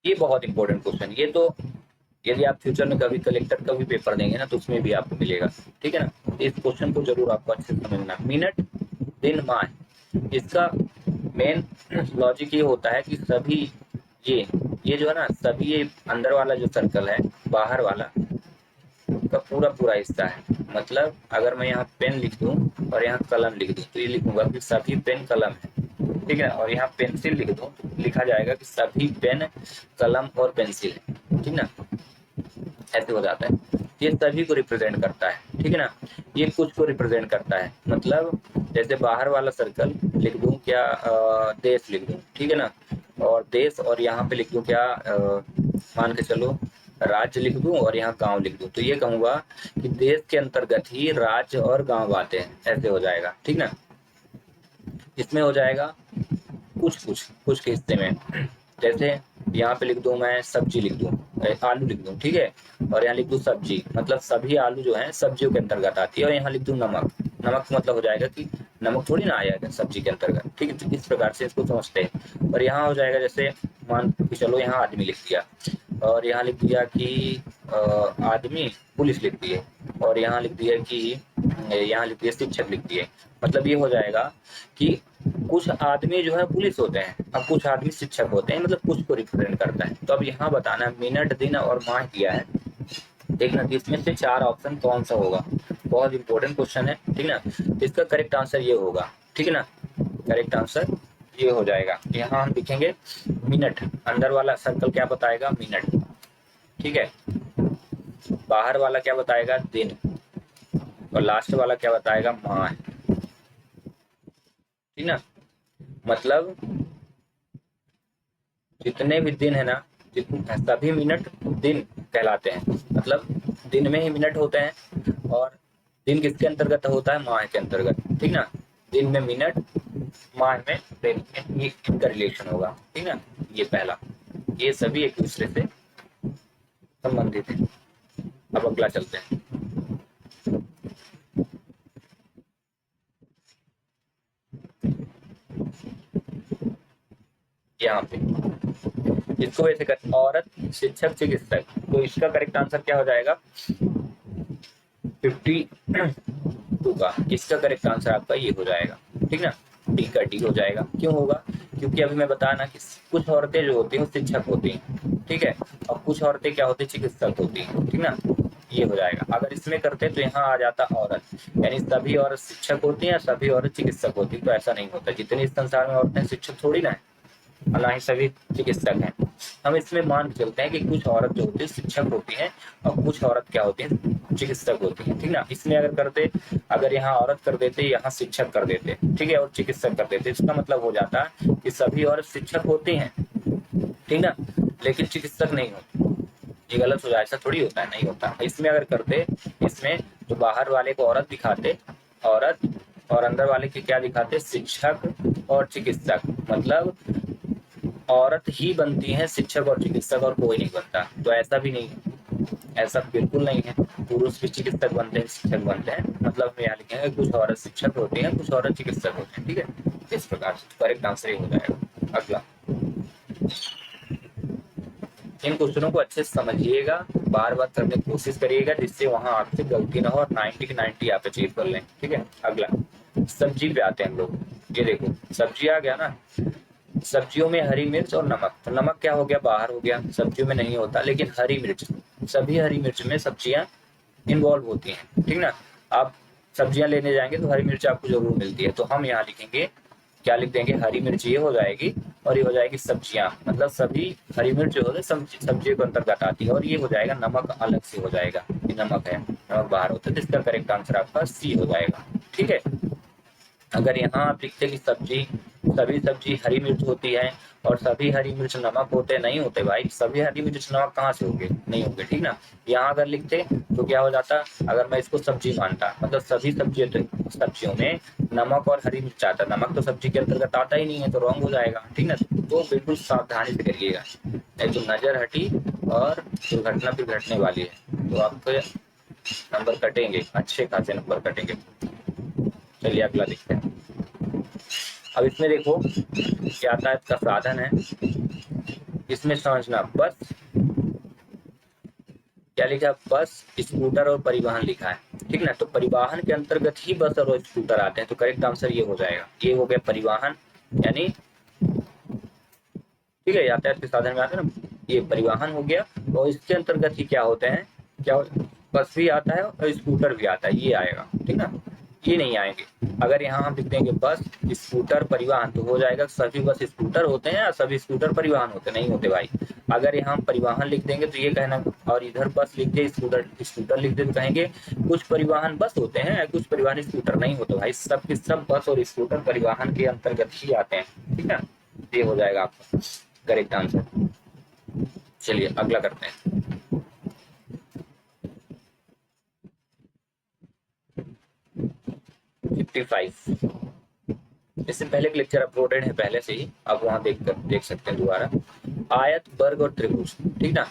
ये बहुत important question, ये तो यदि आप फ्यूचर में कभी कलेक्टर का भी पेपर देंगे ना तो उसमें भी आपको मिलेगा। ठीक है ना, इस क्वेश्चन को जरूर आपको अच्छे से समझना। मिनट, दिन, माह, इसका मेन लॉजिक ये होता है कि सभी ये ये जो है ना, सभी ये अंदर वाला जो सर्कल है, बाहर वाला का पूरा पूरा हिस्सा है। मतलब अगर मैं यहाँ पेन लिख दूं और यहाँ कलम लिख दूं तो ये लिखूंगा कि सभी पेन कलम है। ठीक है, और यहाँ पेंसिल लिख दूं तो लिखा जाएगा कि सभी पेन कलम और पेंसिल है। ठीक ना, ऐसे हो जाता है। ये सभी को रिप्रेजेंट करता है। ठीक है ना, ये कुछ को रिप्रेजेंट करता है। मतलब जैसे बाहर वाला सर्कल लिख दूं क्या, देश लिख दूं। ठीक है ना, और देश, और यहाँ पे लिख दूं क्या, मान के चलो राज्य लिख दूं और यहाँ गांव लिख दूं, तो ये कहूंगा कि देश के अंतर्गत ही राज्य और गांव आते हैं। ऐसे हो जाएगा। ठीक ना, इसमें हो जाएगा कुछ कुछ कुछ के हिस्से में। जैसे यहाँ पे लिख दूं मैं सब्जी लिख दूं, आलू लिख दूं। ठीक है, और यहाँ लिख दूं सब्जी, मतलब सभी आलू जो है सब्जियों के अंतर्गत आती है। और यहाँ लिख दूं नमक, नमक मतलब हो जाएगा कि नमक थोड़ी ना आएगा सब्जी के अंतर्गत। ठीक है, तो इस प्रकार से इसको समझते हैं। और यहाँ हो जाएगा जैसे मान के चलो यहाँ आदमी लिख दिया, और यहाँ लिख दिया कि आदमी, पुलिस लिख दिए, और यहाँ लिख दिया कि यहाँ लिख दिया शिक्षक लिख दिए। मतलब ये हो जाएगा कि कुछ आदमी जो है पुलिस होते हैं और कुछ आदमी शिक्षक होते हैं, मतलब कुछ को रिप्रेजेंट करता है। तो अब यहाँ बताना मिनट, दिन और माह किया है। देखना कि इसमें से चार ऑप्शन कौन सा होगा। बहुत इंपॉर्टेंट क्वेश्चन है। ठीक ना, इसका करेक्ट आंसर ये होगा। ठीक है ना, करेक्ट आंसर ये हो जाएगा। यहाँ हम लिखेंगे मिनट, अंदर वाला सर्कल क्या बताएगा, मिनट। ठीक है, बाहर वाला क्या बताएगा, दिन, और लास्ट वाला क्या बताएगा, माह। ठीक ना, मतलब जितने भी दिन है ना, जितने सभी मिनट दिन कहलाते हैं। मतलब दिन में ही मिनट होते हैं, और दिन किसके अंतर्गत होता है, माह के अंतर्गत। ठीक ना, दिन में मिनट, माह में दिन, ये इनका रिलेशन होगा। ठीक ना, ये पहला, ये सभी एक दूसरे से संबंधित है। अब अगला चलते हैं यहाँ पे। इसको वैसे कर, औरत, शिक्षक, चिकित्सक, तो इसका करेक्ट आंसर क्या हो जाएगा, 52 का। इसका करेक्ट आंसर आपका ये हो जाएगा। ठीक ना, डी का डी हो जाएगा। क्यों होगा, क्योंकि अभी मैं बताना कि कुछ औरतें जो होती हैं वो शिक्षक होती हैं। ठीक है, और कुछ औरतें क्या होती है, चिकित्सक होती हैं। ठीक ना, ये हो जाएगा। अगर इसमें करते तो यहाँ आ जाता औरत, यानी सभी औरत शिक्षक होती हैं, सभी औरत चिकित्सक होती है। तो ऐसा नहीं होता, जितनी इस संसार में औरतें शिक्षक थोड़ी ना है, और ना ही सभी चिकित्सक हैं। हम इसमें मान के चलते हैं कि कुछ औरत जो होती है शिक्षक होती है, और कुछ औरत क्या होती है, चिकित्सक होती है। ठीक ना, इसमें अगर करते, अगर यहाँ औरत कर देते, यहाँ शिक्षक कर देते, ठीक है, और चिकित्सक कर देते, इसका मतलब हो जाता है कि सभी औरत शिक्षक होती हैं। ठीक ना, लेकिन चिकित्सक नहीं होती। ये गलत हो जाए, ऐसा थोड़ी होता है, नहीं होता। इसमें अगर करते, इसमें तो बाहर वाले को औरत दिखाते, औरत, और अंदर वाले के क्या दिखाते, शिक्षक और चिकित्सक। मतलब औरत ही बनती है शिक्षक और चिकित्सक, और कोई नहीं बनता। तो ऐसा भी नहीं है, ऐसा बिल्कुल नहीं है। पुरुष भी चिकित्सक बनते हैं, शिक्षक बनते हैं। मतलब हम यहाँ लिखेंगे कुछ औरत शिक्षक होती हैं, कुछ औरत चिकित्सक होते हैं। ठीक है, इस प्रकार से करेक्ट आंसर ही हो जाएगा। अगला, इन क्वेश्चनों को अच्छे से समझिएगा, बार बार करने की कोशिश करिएगा, जिससे वहां आपसे गलती ना हो और 90 की 90 आप अचीव कर लें। ठीक है, अगला सब्जी पे आते हैं हम लोग। ये देखो सब्जी आ गया ना, सब्जियों में हरी मिर्च और नमक। तो नमक क्या हो गया, बाहर हो गया, सब्जियों में नहीं होता। लेकिन हरी मिर्च, सभी हरी मिर्च में सब्जियां इन्वॉल्व होती हैं। ठीक ना, आप सब्जियां लेने जाएंगे तो हरी मिर्च आपको जरूर मिलती है। तो हम यहाँ लिखेंगे, क्या लिख देंगे, हरी मिर्च ये हो जाएगी, और ये हो जाएगी सब्जियां। मतलब सभी हरी मिर्च जो होते हैं सब्जियों के अंतर्गत आती है। और ये हो जाएगा नमक, अलग से हो जाएगा, ये नमक है, नमक बाहर होता है। तो इसका करेक्ट आंसर आपका सी हो जाएगा। ठीक है, अगर यहाँ आप लिखते कि सब्जी, सभी सब्जी हरी मिर्च होती है और सभी हरी मिर्च नमक होते, नहीं होते भाई, सभी हरी मिर्च नमक कहाँ से होंगे, नहीं होंगे। ठीक ना, यहाँ अगर लिखते तो क्या हो जाता, अगर मैं इसको सब्जी मानता, मतलब सभी सब्जियों में नमक और हरी मिर्च आता, नमक तो सब्जी के अंतर्गत आता ही नहीं है, तो रॉन्ग हो जाएगा। ठीक ना, तो बिल्कुल सावधानी से करिएगा, नहीं तो नजर हटी और दुर्घटना फिर घटने वाली है। तो आपके नंबर कटेंगे, अच्छे खासे नंबर कटेंगे। चलिए अगला देखते हैं। अब इसमें देखो यातायात का साधन है, इसमें समझना, बस क्या लिखा है, बस, स्कूटर और परिवहन लिखा है, ठीक ना। तो परिवहन के अंतर्गत ही बस और स्कूटर आते हैं, तो करेक्ट आंसर ये हो जाएगा। ये हो गया परिवहन, यानी ठीक है, यातायात के साधन में आते हैं ना, ये परिवहन हो गया। और इसके अंतर्गत ही क्या होते हैं, क्या बस भी आता है और स्कूटर भी आता है, ये आएगा, ठीक ना। ये नहीं आएंगे। अगर यहाँ हम लिख देंगे बस स्कूटर परिवहन, तो हो जाएगा सभी बस स्कूटर होते हैं या सभी स्कूटर परिवहन होते नहीं होते भाई। अगर यहाँ हम परिवहन लिख देंगे तो ये कहना, और इधर बस लिख दे, स्कूटर स्कूटर लिख दे, तो कहेंगे कुछ परिवहन बस होते हैं, कुछ परिवहन स्कूटर नहीं होते भाई। सब के सब बस और स्कूटर परिवहन के अंतर्गत ही आते हैं, ठीक है। ये हो जाएगा आपका करेक्ट आंसर। चलिए अगला करते हैं। 55, इससे पहले का लेक्चर अपलोडेड है पहले से ही, आप वहां देख सकते हैं दोबारा। आयत, वर्ग और त्रिभुज, ठीक ना।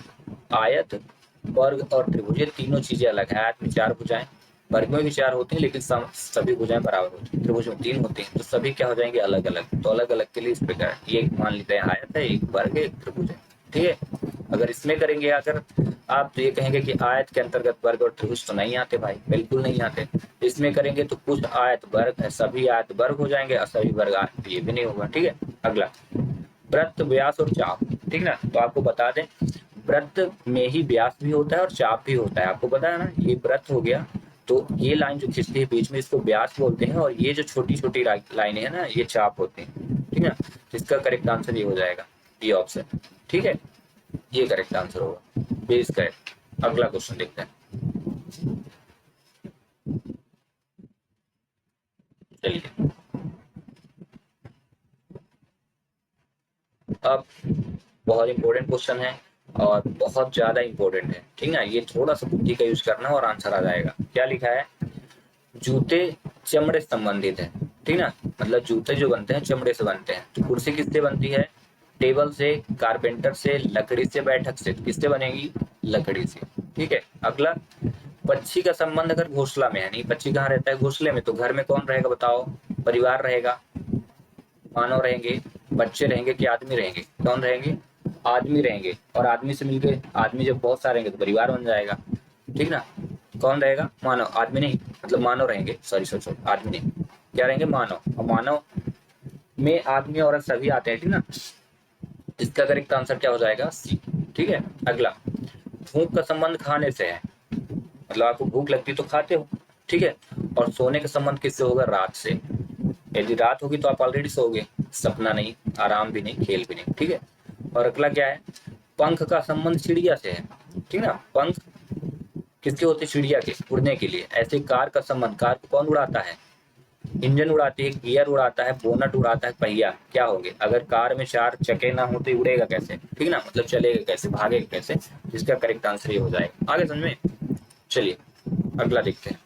आयत, वर्ग और त्रिभुज, ये तीनों चीजें अलग है। आयत में 4 भुजाएं, वर्ग में भी 4 होती हैं, लेकिन सभी भुजाएं बराबर होती हैं। त्रिभुज में 3 होती हैं, तो सभी क्या हो जाएंगे, अलग अलग। तो अलग अलग के लिए इस प्रकार ये मान लेते हैं, आयत है, एक वर्ग है, एक त्रिभुज है, ठीक है। अगर इसमें करेंगे अगर आप, तो ये कहेंगे कि आयत के अंतर्गत वर्ग और त्रिभुज तो नहीं आते भाई, बिल्कुल नहीं आते। इसमें करेंगे तो कुछ आयत वर्ग है, सभी आयत वर्ग हो जाएंगे, और सभी वर्ग आयत, ये भी नहीं होगा, ठीक है। अगला, वृत्त, व्यास और चाप, ठीक ना। तो आपको बता दें, वृत्त में ही व्यास भी होता है और चाप भी होता है, आपको पता है ना। ये वृत्त हो गया, तो ये लाइन जो खिंचती है बीच में, इसको व्यास बोलते हैं, और ये जो छोटी छोटी लाइनें है ना, ये चाप होती हैं, ठीक है। इसका करेक्ट आंसर ये हो जाएगा, ये ऑप्शन, ठीक है। ये करेक्ट आंसर होगा, बेस करेक्ट। अगला क्वेश्चन देखते हैं। चलिए अब बहुत इंपॉर्टेंट क्वेश्चन है और बहुत ज्यादा इंपॉर्टेंट है, ठीक ना। ये थोड़ा सा बुद्धि का यूज करना और आंसर आ जाएगा। क्या लिखा है, जूते चमड़े से संबंधित है, ठीक ना। मतलब जूते जो बनते हैं चमड़े से बनते हैं। तो कुर्सी किससे बनती है, टेबल से, कारपेंटर से, लकड़ी से, बैठक से। किससे बनेगी, लकड़ी से, ठीक है। अगला, पक्षी का संबंध अगर घोंसला में है, नहीं पक्षी कहाँ रहता है, घोंसले में, तो घर में कौन रहेगा बताओ, परिवार रहेगा, मानव रहेंगे, बच्चे रहेंगे कि आदमी रहेंगे, कौन रहेंगे, आदमी रहेंगे। और आदमी से मिलके, आदमी जब बहुत सारे रहेंगे तो परिवार बन जाएगा, ठीक ना। कौन रहेगा, मानव, आदमी नहीं, मतलब मानव रहेंगे, सॉरी आदमी नहीं, क्या रहेंगे, मानव। और मानव में आदमी औरत सभी आते हैं, ठीक ना। इसका करेक्ट आंसर क्या हो जाएगा, सी, ठीक है। अगला, भूख का संबंध खाने से है, मतलब आपको भूख लगती तो खाते हो, ठीक है। और सोने का संबंध किससे होगा, रात से। यदि रात होगी तो आप ऑलरेडी सोओगे, सपना नहीं, आराम भी नहीं, खेल भी नहीं, ठीक है। और अगला क्या है, पंख का संबंध चिड़िया से है, ठीक ना। पंख किसके होते, चिड़िया के, उड़ने के लिए। ऐसे कार का संबंध, कार को कौन उड़ाता है, इंजन उड़ाती है, गियर उड़ाता है, बोनट उड़ाता है, पहिया, क्या होंगे। अगर कार में 4 चक्के ना हो तो उड़ेगा कैसे, ठीक ना, मतलब चलेगा कैसे, भागेगा कैसे। जिसका करेक्ट आंसर ये हो जाएगा। आगे समझ में। चलिए अगला देखते हैं।